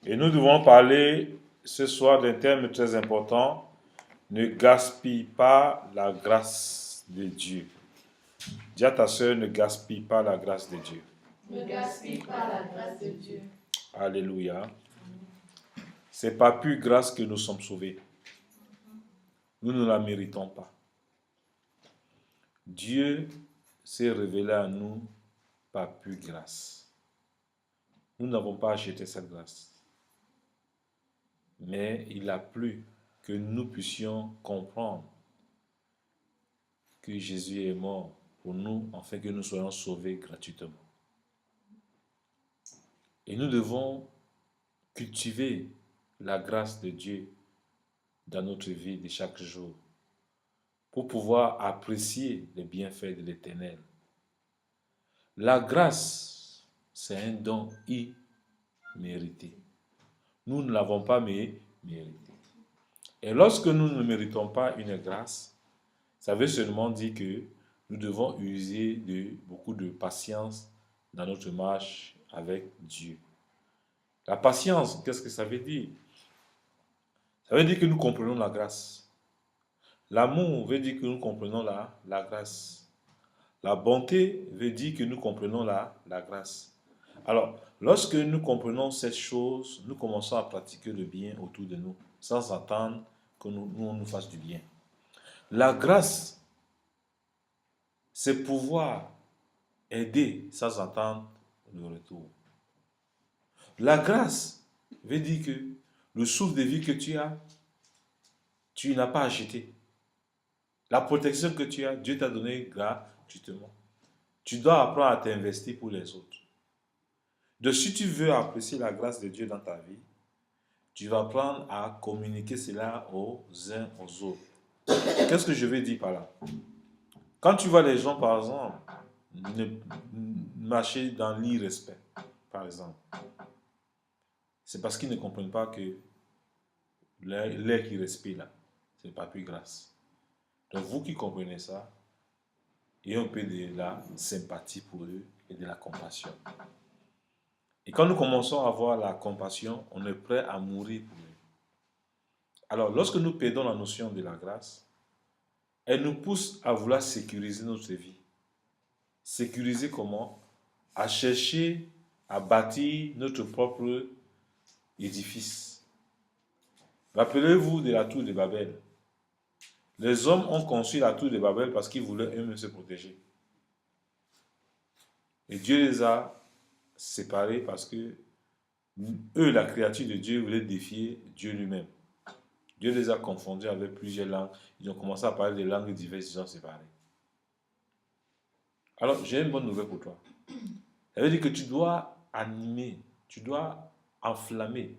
Et nous devons parler ce soir d'un thème très important. Ne gaspille pas la grâce de Dieu. Dis à ta soeur, ne gaspille pas la grâce de Dieu. Ne gaspille pas la grâce de Dieu. Alléluia. C'est par pure grâce que nous sommes sauvés. Nous ne la méritons pas. Dieu s'est révélé à nous par pure grâce. Nous n'avons pas acheté cette grâce. Mais il a plu que nous puissions comprendre que Jésus est mort pour nous, afin que nous soyons sauvés gratuitement. Et nous devons cultiver la grâce de Dieu dans notre vie de chaque jour pour pouvoir apprécier les bienfaits de l'Éternel. La grâce, c'est un don immérité. Nous ne l'avons pas mérité. Et lorsque nous ne méritons pas une grâce, ça veut seulement dire que nous devons user de beaucoup de patience dans notre marche avec Dieu. La patience, qu'est-ce que ça veut dire? Ça veut dire que nous comprenons la grâce. L'amour veut dire que nous comprenons la grâce. La bonté veut dire que nous comprenons la grâce. Alors, lorsque nous comprenons cette chose, nous commençons à pratiquer le bien autour de nous, sans attendre que on nous fasse du bien. La grâce, c'est pouvoir aider sans attendre le retour. La grâce veut dire que le souffle de vie que tu n'as pas acheté. La protection que tu as, Dieu t'a donné gratuitement. Tu dois apprendre à t'investir pour les autres. Donc si tu veux apprécier la grâce de Dieu dans ta vie, tu vas apprendre à communiquer cela aux uns aux autres. Qu'est-ce que je veux dire par là? Quand tu vois les gens, par exemple, marcher dans l'irrespect, par exemple, c'est parce qu'ils ne comprennent pas que l'air qui respire là, c'est pas plus grâce. Donc vous qui comprenez ça, ayez un peu de la sympathie pour eux et de la compassion. Et quand nous commençons à avoir la compassion, on est prêt à mourir pour eux. Alors lorsque nous perdons la notion de la grâce, elle nous pousse à vouloir sécuriser notre vie. Sécuriser comment? À chercher à bâtir notre propre édifice. Rappelez-vous de la tour de Babel. Les hommes ont construit la tour de Babel parce qu'ils voulaient eux-mêmes se protéger. Et Dieu les a séparés parce que eux, la créature de Dieu, voulaient défier Dieu lui-même. Dieu les a confondus avec plusieurs langues. Ils ont commencé à parler des langues diverses, ils ont séparés. Alors, j'ai une bonne nouvelle pour toi. Ça veut dire que tu dois animer, tu dois enflammer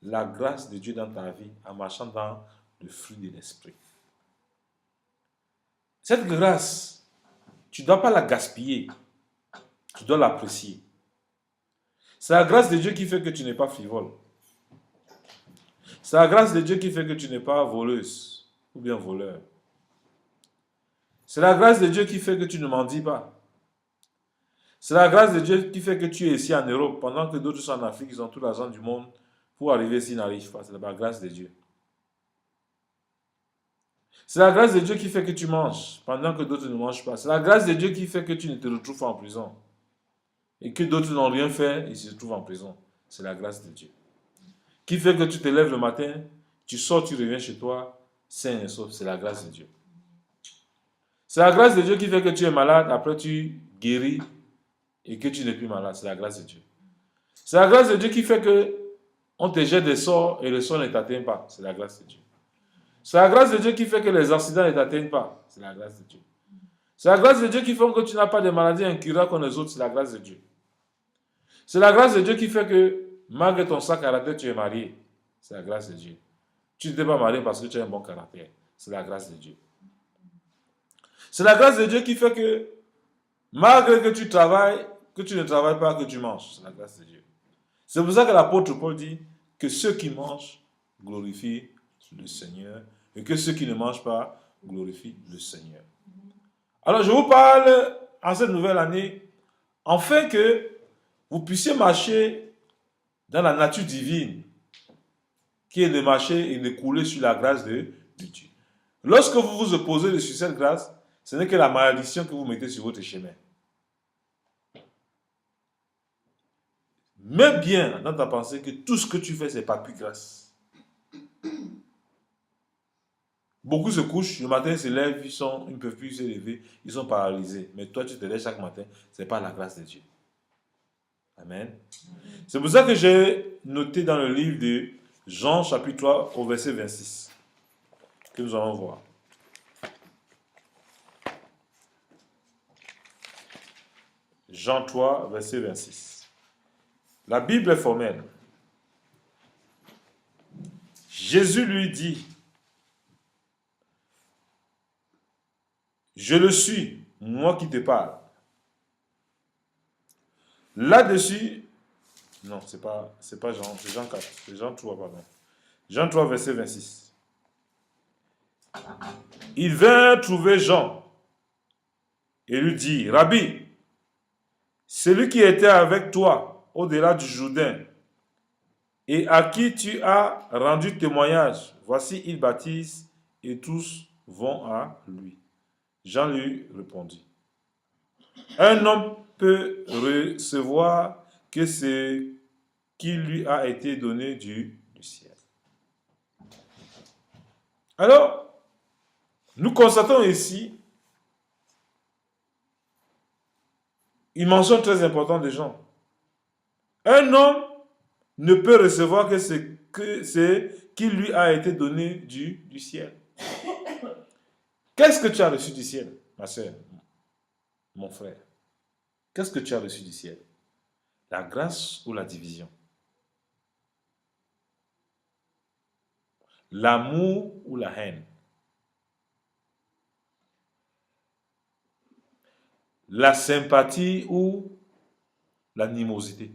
la grâce de Dieu dans ta vie en marchant dans le fruit de l'esprit. Cette grâce, tu ne dois pas la gaspiller, tu dois l'apprécier. C'est la grâce de Dieu qui fait que tu n'es pas frivole. C'est la grâce de Dieu qui fait que tu n'es pas voleuse ou bien voleur. C'est la grâce de Dieu qui fait que tu ne mendis pas. C'est la grâce de Dieu qui fait que tu es ici en Europe pendant que d'autres sont en Afrique, ils ont tout l'argent du monde pour arriver ici, ils n'arrivent pas. C'est la grâce de Dieu. C'est la grâce de Dieu qui fait que tu manges pendant que d'autres ne mangent pas. C'est la grâce de Dieu qui fait que tu ne te retrouves pas en prison. Et que d'autres n'ont rien fait, ils se retrouvent en prison. C'est la grâce de Dieu. Qui fait que tu te lèves le matin, tu sors, tu reviens chez toi, sain et sauf. C'est la grâce de Dieu. C'est la grâce de Dieu qui fait que tu es malade, après tu guéris et que tu n'es plus malade. C'est la grâce de Dieu. C'est la grâce de Dieu qui fait que on te jette des sorts et le sort ne t'atteint pas. C'est la grâce de Dieu. C'est la grâce de Dieu qui fait que les accidents ne t'atteignent pas. C'est la grâce de Dieu. C'est la grâce de Dieu qui fait que tu n'as pas de maladies incurables comme les autres. C'est la grâce de Dieu. C'est la grâce de Dieu qui fait que, malgré ton sale caractère, tu es marié. C'est la grâce de Dieu. Tu ne t'es pas marié parce que tu as un bon caractère. C'est la grâce de Dieu. C'est la grâce de Dieu qui fait que, malgré que tu travailles, que tu ne travailles pas, que tu manges. C'est la grâce de Dieu. C'est pour ça que l'apôtre Paul dit que ceux qui mangent glorifient le Seigneur et que ceux qui ne mangent pas glorifient le Seigneur. Alors je vous parle en cette nouvelle année, afin que vous puissiez marcher dans la nature divine, qui est de marcher et de couler sur la grâce de Dieu. Lorsque vous vous opposez sur cette grâce, ce n'est que la malédiction que vous mettez sur votre chemin. Mets bien dans ta pensée que tout ce que tu fais, c'est pas plus grâce. Beaucoup se couchent, le matin ils se lèvent, ils ne peuvent plus se lever, ils sont paralysés. Mais toi, tu te lèves chaque matin, ce n'est pas la grâce de Dieu. Amen. C'est pour ça que j'ai noté dans le livre de Jean, chapitre 3, au verset 26, que nous allons voir. Jean 3, verset 26. La Bible est formelle. Jésus lui dit, je le suis, moi qui te parle. Là-dessus, non, c'est pas Jean, c'est Jean 4, c'est Jean 3, pardon. Jean 3, verset 26. Il vint trouver Jean et lui dit, Rabbi, celui qui était avec toi au-delà du Jourdain et à qui tu as rendu témoignage, voici, il baptise et tous vont à lui. Jean lui répondit, un homme peut recevoir que ce qui lui a été donné du ciel. Alors, nous constatons ici une mention très importante de Jean. Un homme ne peut recevoir que ce qui lui a été donné du ciel. Qu'est-ce que tu as reçu du ciel, ma soeur, mon frère? Qu'est-ce que tu as reçu du ciel? La grâce ou la division? L'amour ou la haine? La sympathie ou l'animosité?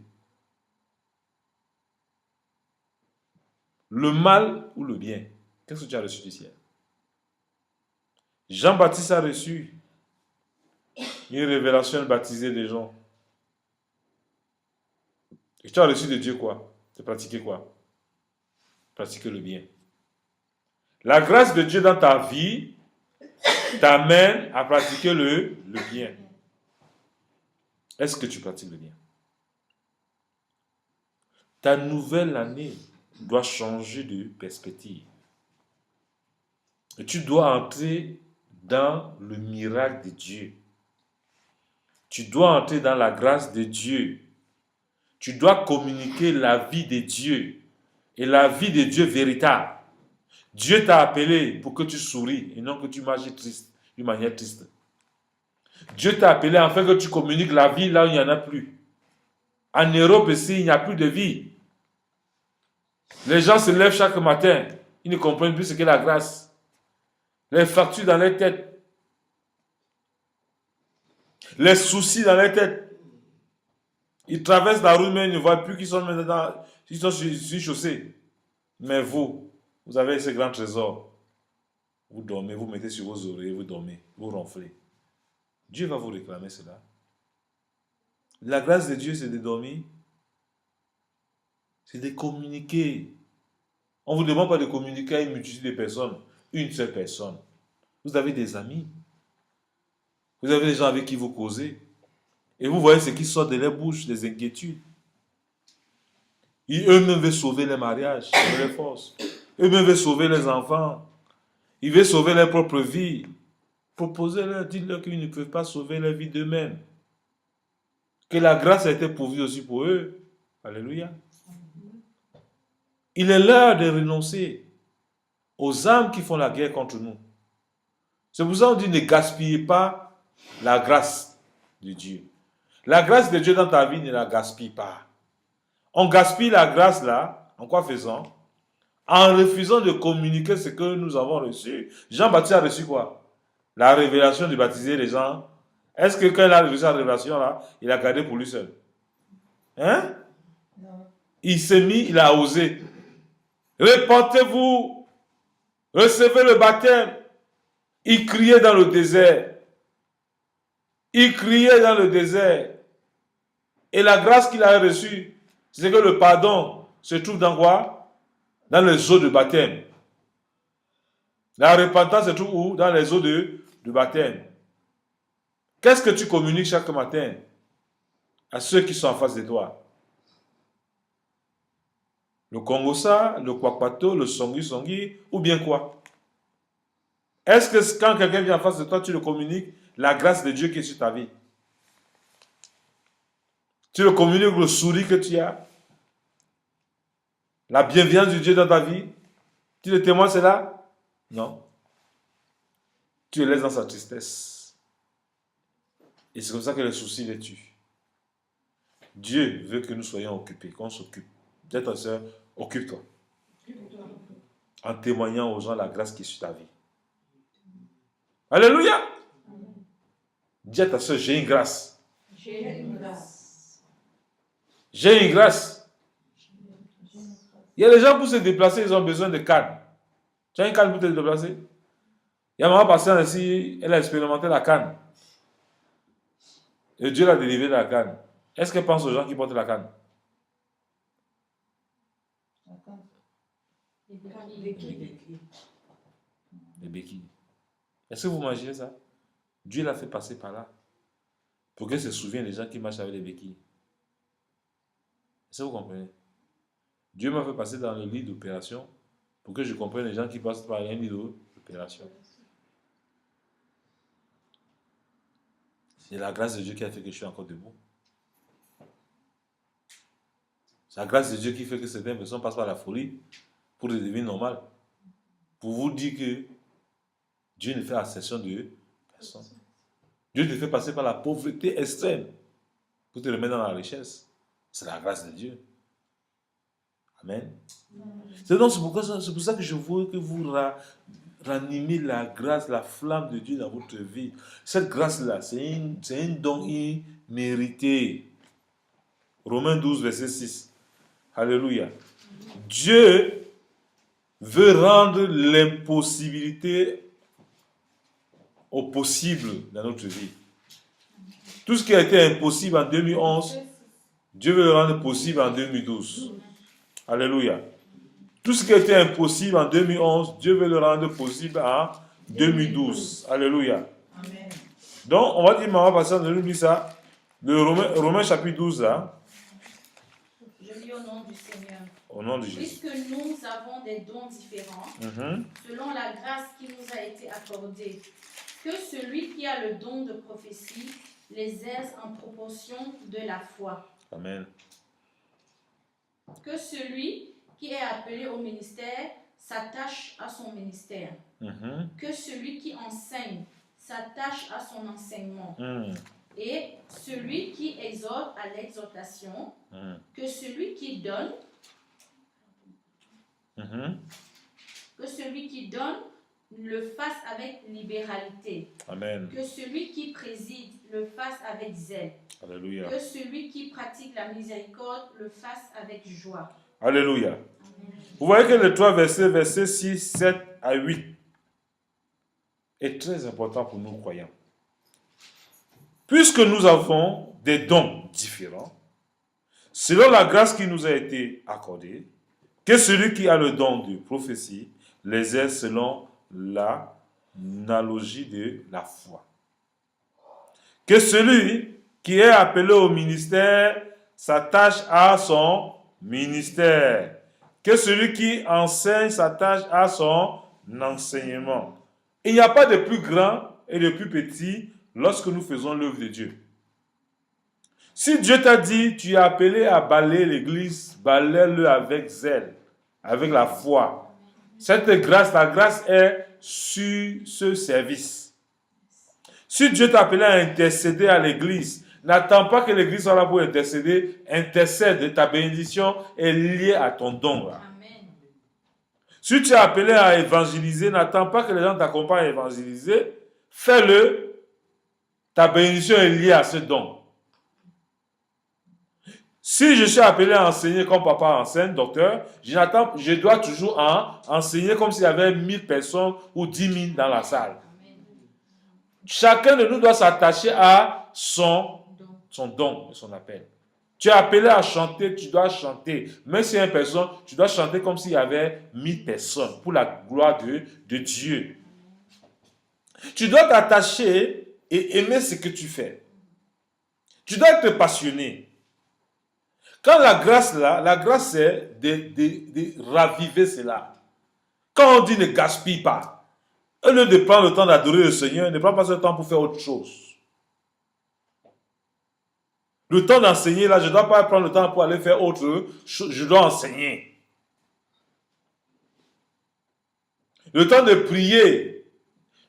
Le mal ou le bien? Qu'est-ce que tu as reçu du ciel? Jean-Baptiste a reçu une révélation baptisée des gens. Et tu as reçu de Dieu quoi? De pratiquer quoi? Pratiquer le bien. La grâce de Dieu dans ta vie t'amène à pratiquer le bien. Est-ce que tu pratiques le bien? Ta nouvelle année doit changer de perspective. Et tu dois entrer dans le miracle de Dieu. Tu dois entrer dans la grâce de Dieu. Tu dois communiquer la vie de Dieu. Et la vie de Dieu véritable. Dieu t'a appelé pour que tu souris et non que tu marches triste, d'une manière triste. Dieu t'a appelé afin que tu communiques la vie là où il n'y en a plus. En Europe ici, il n'y a plus de vie. Les gens se lèvent chaque matin. Ils ne comprennent plus ce qu'est la grâce. Les fractures dans les têtes. Les soucis dans les têtes. Ils traversent la rue, mais ils ne voient plus qu'ils sont maintenant sur une chaussée. Mais vous avez ce grand trésor. Vous dormez, vous mettez sur vos oreilles, vous dormez, vous ronflez. Dieu va vous réclamer cela. La grâce de Dieu, c'est de dormir. C'est de communiquer. On ne vous demande pas de communiquer à une multitude de personnes. Une seule personne. Vous avez des amis. Vous avez des gens avec qui vous causez. Et vous voyez ce qui sort de leur bouche, des inquiétudes. Eux-mêmes veulent sauver les mariages, sauver les forces. Eux-mêmes veulent sauver les enfants. Ils veulent sauver leur propre vie. Proposez-leur, dites-leur qu'ils ne peuvent pas sauver leur vie d'eux-mêmes. Que la grâce a été pourvue aussi pour eux. Alléluia. Il est l'heure de renoncer aux âmes qui font la guerre contre nous. C'est pour ça qu'on dit ne gaspillez pas la grâce de Dieu. La grâce de Dieu dans ta vie, ne la gaspille pas. On gaspille la grâce là, en quoi faisant? En refusant de communiquer ce que nous avons reçu. Jean-Baptiste a reçu quoi? La révélation de baptiser les gens. Est-ce que quand il a reçu la révélation là, il a gardé pour lui seul? Hein? Non. Il s'est mis, il a osé. Répentez-vous, recevez le baptême. Il criait dans le désert. Il criait dans le désert. Et la grâce qu'il a reçue C'est que le pardon se trouve dans quoi? Dans les eaux de baptême. La repentance se trouve où? Dans les eaux de baptême. Qu'est-ce que tu communiques chaque matin à ceux qui sont en face de toi? Le Kongosa, le Kwakwato, le Songi, ou bien quoi? Est-ce que quand quelqu'un vient en face de toi, tu le communiques la grâce de Dieu qui est sur ta vie? Tu le communiques le sourire que tu as? La bienveillance de Dieu dans ta vie? Tu le témoignes cela? Non. Tu le laisses dans sa tristesse. Et c'est comme ça que les soucis les tuent. Dieu veut que nous soyons occupés, qu'on s'occupe. Dis à ta soeur, occupe-toi. En témoignant aux gens la grâce qui est sur ta vie. Alléluia! Dis à ta soeur, j'ai une grâce. J'ai une grâce. J'ai une grâce. Il y a des gens pour se déplacer, ils ont besoin de canne. Tu as une canne pour te déplacer? Il y a maman patiente ici, elle a expérimenté la canne. Et Dieu l'a délivré de la canne. Est-ce qu'elle pense aux gens qui portent la canne? Les béquilles. Est-ce que vous imaginez ça? Dieu l'a fait passer par là. Pour qu'elle se souvienne des gens qui marchent avec les béquilles. Est-ce que vous comprenez? Dieu m'a fait passer dans le lit d'opération pour que je comprenne les gens qui passent par un lit d'opération. C'est la grâce de Dieu qui a fait que je suis encore debout. C'est la grâce de Dieu qui fait que certaines personnes passent par la folie pour devenir normales. Pour vous dire que Dieu ne fait exception de personne. Dieu te fait passer par la pauvreté extrême pour te remettre dans la richesse. C'est la grâce de Dieu. Amen. C'est pour ça que je veux que vous ranimez la grâce, la flamme de Dieu dans votre vie. Cette grâce-là, c'est un don immérité. Romains 12, verset 6. Alléluia. Dieu veut rendre l'impossibilité au possible dans notre vie. Tout ce qui a été impossible en 2011, Dieu veut le rendre possible en 2012. Alléluia. Tout ce qui a été impossible en 2011, Dieu veut le rendre possible en 2012. Alléluia. Amen. Donc, on va dire, maman, parce qu'on oublie ça. Le Romains chapitre 12, là. Je lis au nom du Seigneur. Au nom de Jésus. Puisque nous avons des dons différents, selon la grâce qui nous a été accordée, que celui qui a le don de prophétie les aise en proportion de la foi. Amen. Que celui qui est appelé au ministère s'attache à son ministère. Que celui qui enseigne s'attache à son enseignement. Et celui qui exhorte à l'exhortation, que celui qui donne, le fasse avec libéralité. Amen. Que celui qui préside le fasse avec zèle. Alléluia. Que celui qui pratique la miséricorde le fasse avec joie. Alléluia. Amen. Vous voyez que les trois versets 6, 7 à 8 est très important pour nous croyants. Puisque nous avons des dons différents, selon la grâce qui nous a été accordée, que celui qui a le don de prophétie les aide selon l'analogie de la foi. Que celui qui est appelé au ministère s'attache à son ministère. Que celui qui enseigne s'attache à son enseignement. Il n'y a pas de plus grand et de plus petit lorsque nous faisons l'œuvre de Dieu. Si Dieu t'a dit, tu es appelé à balayer l'église, balaye-le avec zèle, avec la foi. Cette grâce, la grâce est sur ce service. Si Dieu t'a appelé à intercéder à l'église, n'attends pas que l'église soit là pour intercéder. Intercède, ta bénédiction est liée à ton don. Là. Amen. Si tu es appelé à évangéliser, n'attends pas que les gens t'accompagnent à évangéliser. Fais-le. Ta bénédiction est liée à ce don. Si je suis appelé à enseigner comme papa enseigne, docteur, je dois toujours enseigner comme s'il y avait 1000 personnes ou 10 000 dans la salle. Chacun de nous doit s'attacher à son don et son appel. Tu es appelé à chanter, tu dois chanter. Même si il y a une personne, tu dois chanter comme s'il y avait 1000 personnes pour la gloire de Dieu. Tu dois t'attacher et aimer ce que tu fais. Tu dois être passionné. Quand la grâce c'est de raviver cela. Quand on dit ne gaspille pas, au lieu de prendre le temps d'adorer le Seigneur, ne prends pas ce temps pour faire autre chose. Le temps d'enseigner, là, je ne dois pas prendre le temps pour aller faire autre chose, je dois enseigner. Le temps de prier,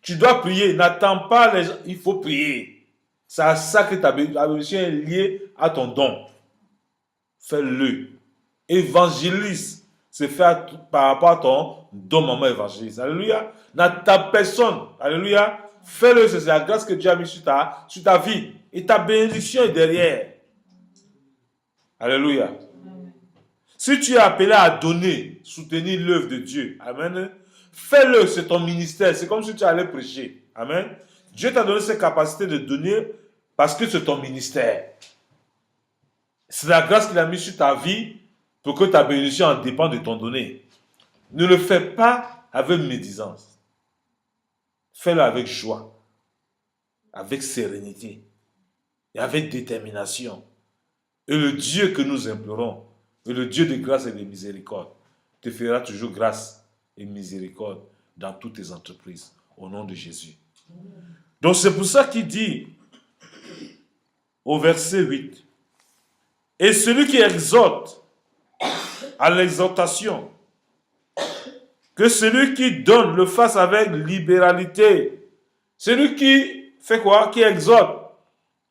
tu dois prier, n'attends pas les gens, il faut prier. C'est à ça que ta bénédiction est liée à ton don. Fais-le. Évangélise, c'est faire par rapport à ton don, maman évangéliste. Alléluia. N'attends personne. Alléluia. Fais-le, c'est la grâce que Dieu a mis sur ta vie. Et ta bénédiction est derrière. Alléluia. Si tu es appelé à donner, soutenir l'œuvre de Dieu, amen, fais-le, c'est ton ministère. C'est comme si tu allais prêcher. Amen. Dieu t'a donné cette capacité de donner parce que c'est ton ministère. C'est la grâce qu'il a mis sur ta vie pour que ta bénédiction en dépende de ton donné. Ne le fais pas avec médisance. Fais-le avec joie, avec sérénité et avec détermination. Et le Dieu que nous implorons, et le Dieu de grâce et de miséricorde, te fera toujours grâce et miséricorde dans toutes tes entreprises, au nom de Jésus. Donc c'est pour ça qu'il dit, au verset 8, « Et celui qui exhorte à l'exhortation, que celui qui donne le fasse avec libéralité. » Celui qui fait quoi? Qui exhorte.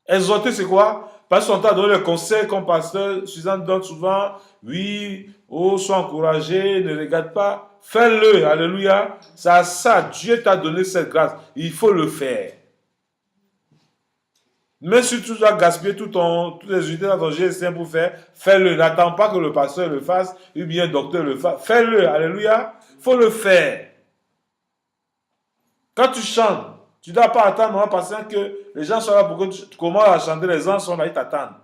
Exhorter, c'est quoi? Pas son temps à donner le conseil comme pasteur Suzanne donne souvent. Oui, oh, sois encouragé, ne regarde pas. Fais-le, alléluia. C'est à ça, Dieu t'a donné cette grâce. Il faut le faire. Même si tu dois gaspiller toutes les unités dans ton GSM pour faire, fais-le. N'attends pas que le pasteur le fasse, ou bien le docteur le fasse. Fais-le, alléluia. Il faut le faire. Quand tu chantes, tu ne dois pas attendre en passant que les gens soient là pour que tu commences à chanter, les gens sont là, ils t'attendent.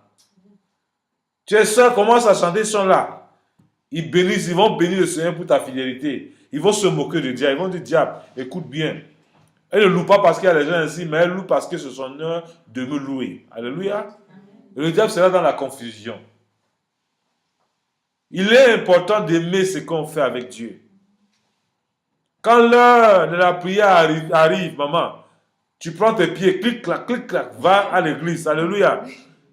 Tu es seul, commence à chanter, ils sont là. Ils bénissent, ils vont bénir le Seigneur pour ta fidélité. Ils vont se moquer du diable, ils vont dire, diable, écoute bien. Elle ne loue pas parce qu'il y a les gens ici, mais elle loue parce que c'est son heure de me louer. Alléluia. Et le diable sera dans la confusion. Il est important d'aimer ce qu'on fait avec Dieu. Quand l'heure de la prière arrive, maman, tu prends tes pieds, clic-clac, va à l'église. Alléluia.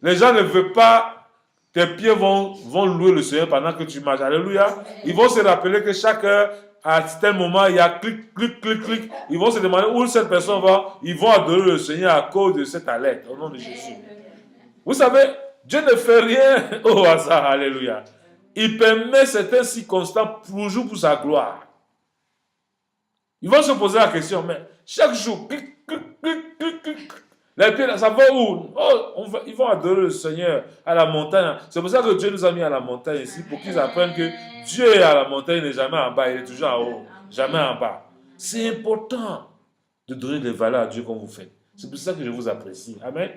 Les gens ne veulent pas, tes pieds vont louer le Seigneur pendant que tu marches. Alléluia. Ils vont se rappeler que chaque heure, à tel moment, il y a clic. Ils vont se demander où cette personne va. Ils vont adorer le Seigneur à cause de cette alerte, au nom de Jésus. Vous savez, Dieu ne fait rien au hasard. Alléluia. Il permet certaines circonstances toujours pour sa gloire. Ils vont se poser la question, mais chaque jour, clic. Les pieds, ça va où? Oh, ils vont adorer le Seigneur à la montagne. C'est pour ça que Dieu nous a mis à la montagne ici, pour qu'ils apprennent que Dieu est à la montagne, il n'est jamais en bas, il est toujours en haut, jamais en bas. C'est important de donner des valeurs à Dieu comme vous faites. C'est pour ça que je vous apprécie. Amen.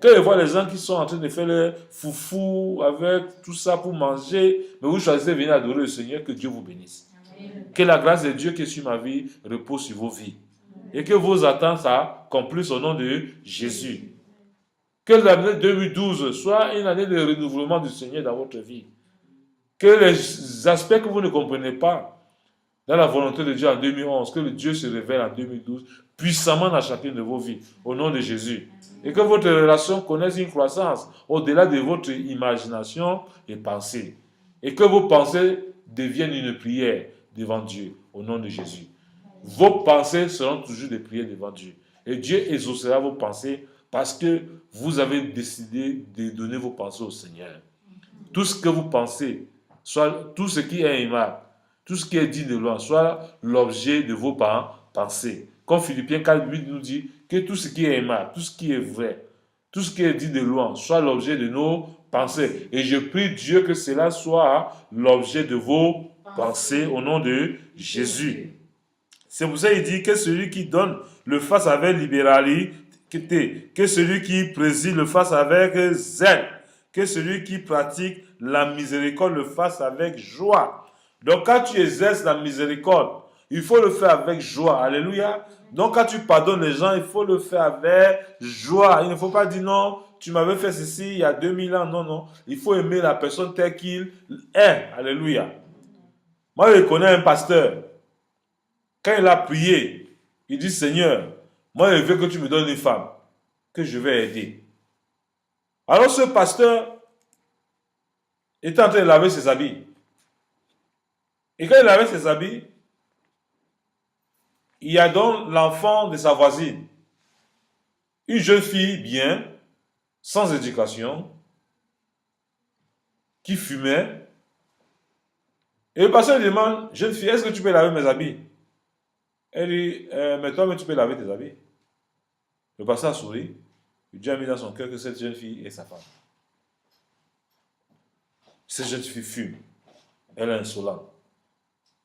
Quand je vois les gens qui sont en train de faire le foufou avec tout ça pour manger, mais vous choisissez de venir adorer le Seigneur, que Dieu vous bénisse. Que la grâce de Dieu qui est sur ma vie repose sur vos vies. Et que vos attentes s'accomplissent au nom de Jésus. Que l'année 2012 soit une année de renouvellement du Seigneur dans votre vie. Que les aspects que vous ne comprenez pas dans la volonté de Dieu en 2011, que le Dieu se révèle en 2012 puissamment dans chacune de vos vies, au nom de Jésus. Et que votre relation connaisse une croissance au-delà de votre imagination et pensée. Et que vos pensées deviennent une prière devant Dieu, au nom de Jésus. Vos pensées seront toujours des prières devant Dieu. Et Dieu exaucera vos pensées parce que vous avez décidé de donner vos pensées au Seigneur. Tout ce que vous pensez, soit tout ce qui est aimable, tout ce qui est dit de loin, soit l'objet de vos pensées. Comme Philippiens 4:8 nous dit que tout ce qui est aimable, tout ce qui est vrai, tout ce qui est dit de loin, soit l'objet de nos pensées. Et je prie Dieu que cela soit l'objet de vos pensées au nom de Jésus. C'est pour ça qu'il dit que celui qui donne le fasse avec libéralité, que celui qui préside le fasse avec zèle, que celui qui pratique la miséricorde le fasse avec joie. Donc quand tu exerces la miséricorde, il faut le faire avec joie. Alléluia. Donc quand tu pardonnes les gens, il faut le faire avec joie. Il ne faut pas dire non, tu m'avais fait ceci il y a 2000 ans. Non, non. Il faut aimer la personne telle qu'il est. Alléluia. Moi, je connais un pasteur. Quand il a prié, il dit, Seigneur, moi, je veux que tu me donnes une femme que je vais aider. Alors ce pasteur était en train de laver ses habits. Et quand il lavait ses habits, il y a donc l'enfant de sa voisine. Une jeune fille bien, sans éducation, qui fumait. Et le pasteur lui demande, jeune fille, est-ce que tu peux laver mes habits? Elle dit, mais toi, tu peux laver tes habits. Le pasteur a souri. Dieu a mis dans son cœur que cette jeune fille est sa femme. Cette jeune fille fume. Elle est insolente.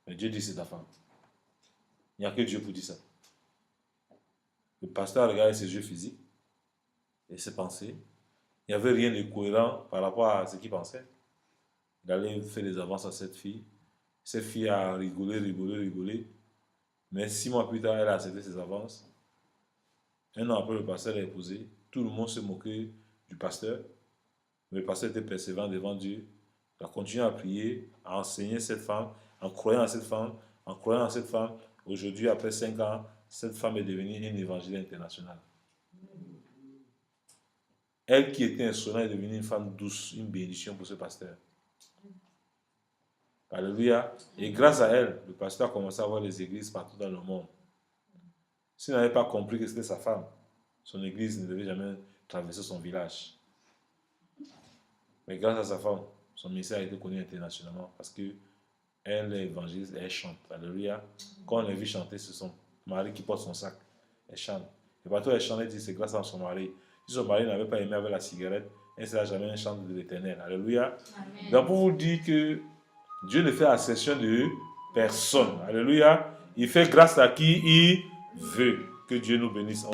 Mais Dieu dit c'est ta femme. Il n'y a que Dieu pour dire ça. Le pasteur a regardé ses yeux physiques et ses pensées. Il n'y avait rien de cohérent par rapport à ce qu'il pensait. Il allait faire des avances à cette fille. Cette fille a rigolé. Mais 6 mois plus tard, elle a accepté ses avances. Un an après, le pasteur l'a épousée. Tout le monde se moquait du pasteur. Mais le pasteur était persévérant devant Dieu. Il a continué à prier, à enseigner cette femme, en croyant à cette femme, Aujourd'hui, après 5 ans, cette femme est devenue une évangile internationale. Elle qui était insolente est devenue une femme douce, une bénédiction pour ce pasteur. Alléluia. Et grâce à elle, le pasteur a commencé à voir les églises partout dans le monde. S'il n'avait pas compris que c'était sa femme, son église ne devait jamais traverser son village. Mais grâce à sa femme, son ministère a été connu internationalement parce que elle est évangéliste, elle chante. Alléluia. Quand on l'a vu chanter, c'est son mari qui porte son sac. Elle chante. Et partout elle chante, elle dit c'est grâce à son mari. Si son mari n'avait pas aimé avec la cigarette, elle ne sera jamais un chant de l'Éternel. Alléluia. Amen. Donc pour vous dire que Dieu ne fait accession de personne. Alléluia. Il fait grâce à qui il veut. Que Dieu nous bénisse.